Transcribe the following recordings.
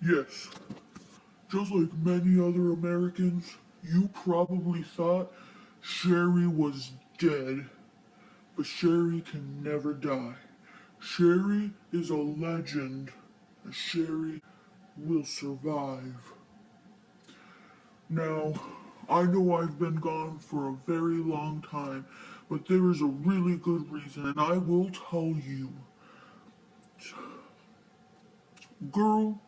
Yes, just like many other Americans, you probably thought Shari was dead, but Shari can never die. Shari is a legend, and Shari will survive. Now, I know I've been gone for a very long time, but there is a really good reason, and I will tell you. Girl,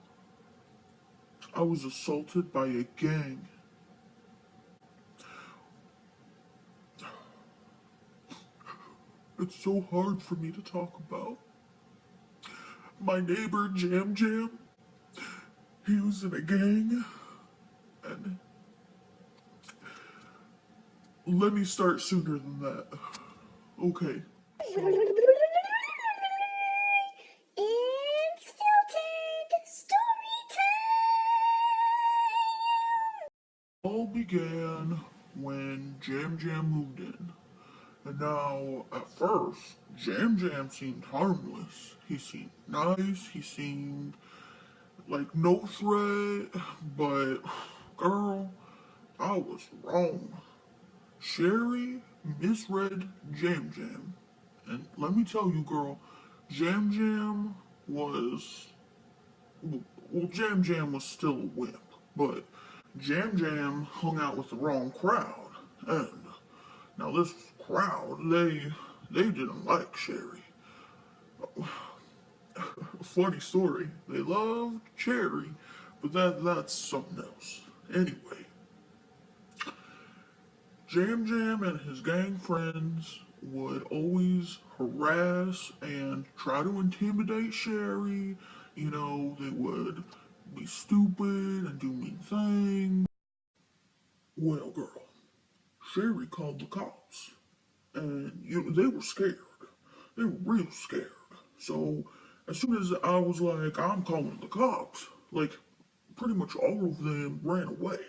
I was assaulted by a gang. It's so hard for me to talk about. My neighbor, Jam Jam, he was in a gang, and let me start sooner than that. Okay, so It's filtered story all began when Jam Jam moved in. And now, at first, Jam Jam seemed harmless. He seemed nice, he seemed like no threat, but girl, I was wrong. Shari misread Jam Jam. And let me tell you, girl, Jam Jam was. Well, Jam Jam was still a wimp, but Jam Jam hung out with the wrong crowd. And now this crowd, they didn't like Shari. Funny story. They loved Cherry, but that's something else. Anyway, Jam Jam and his gang friends would always harass and try to intimidate Sherry. You know, they would be stupid and do mean things. Well, girl, Sherry called the cops, and they were scared. They were real scared. So as soon as I was like, I'm calling the cops, like pretty much all of them ran away.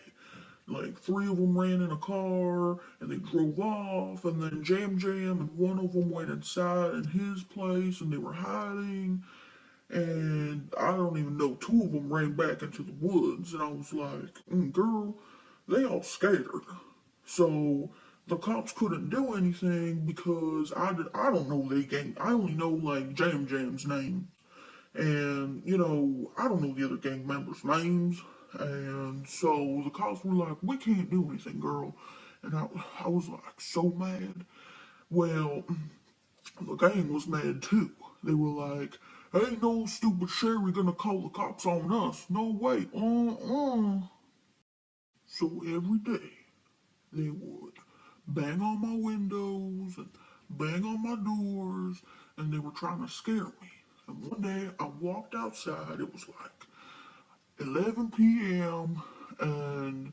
Like three of them ran in a car and they drove off, and then Jam Jam and one of them went inside in his place and they were hiding. And I don't even know, two of them ran back into the woods, and I was like, girl, they all scared. So the cops couldn't do anything because I don't know they gang. I only know like Jam Jam's name. And, I don't know the other gang members' names. And so the cops were like, we can't do anything, girl. And I was like so mad. Well, the gang was mad too. They were like, ain't no stupid Sherry gonna call the cops on us. No way. So every day they would bang on my windows and bang on my doors, and they were trying to scare me. And one day I walked outside, it was like 11 p.m., and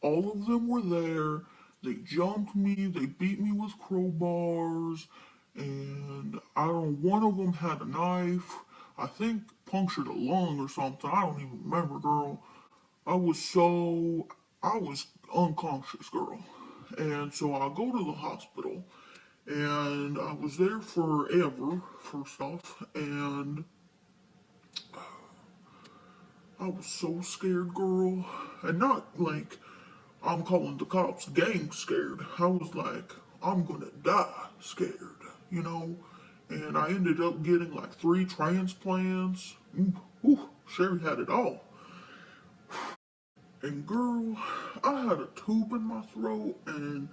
all of them were there. They jumped me, they beat me with crowbars, and I don't, one of them had a knife. I think punctured a lung or something. I don't even remember, girl. I was so, I was unconscious, girl. And so I go to the hospital, and I was there forever, first off, and I was so scared, girl. And not like I'm calling the cops gang scared. I was like, I'm gonna die scared, you know? And I ended up getting like 3 transplants. Sherry had it all. And girl, I had a tube in my throat, and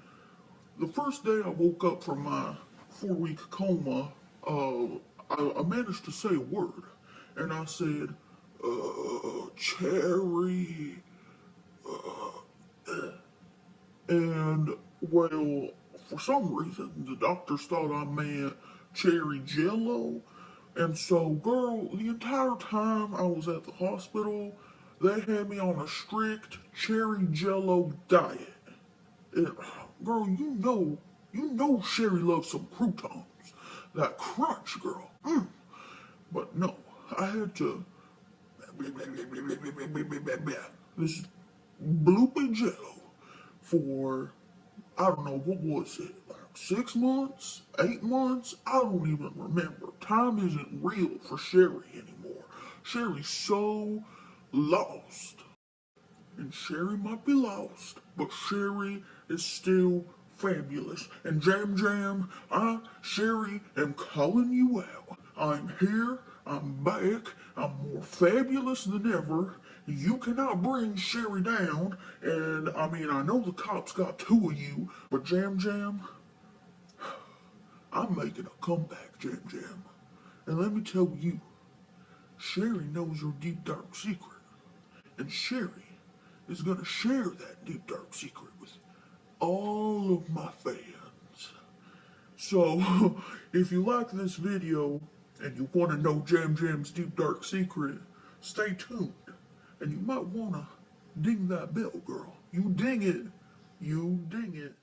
the first day I woke up from my 4-week coma, I managed to say a word. And I said, cherry. And, well, for some reason, the doctors thought I meant cherry jello. And so, girl, the entire time I was at the hospital, they had me on a strict cherry jello diet. And, girl, you know Sherry loves some croutons. That crunch, girl. But no, I had to this bloopy jello for, I don't know, what was it, like 6 months, 8 months? I don't even remember. Time isn't real for Sherry anymore. Shari's so lost. And Shari might be lost, but Shari is still fabulous. And Jam Jam, Shari, am calling you out. I'm here, I'm back, I'm more fabulous than ever. You cannot bring Shari down, and I know the cops got two of you, but Jam Jam, I'm making a comeback, Jam Jam. And let me tell you, Shari knows your deep dark secret. And Shari is gonna share that deep dark secret with all of my fans. So, if you like this video and you want to know Jam Jam's deep dark secret, stay tuned. And you might want to ding that bell, girl. You ding it. You ding it.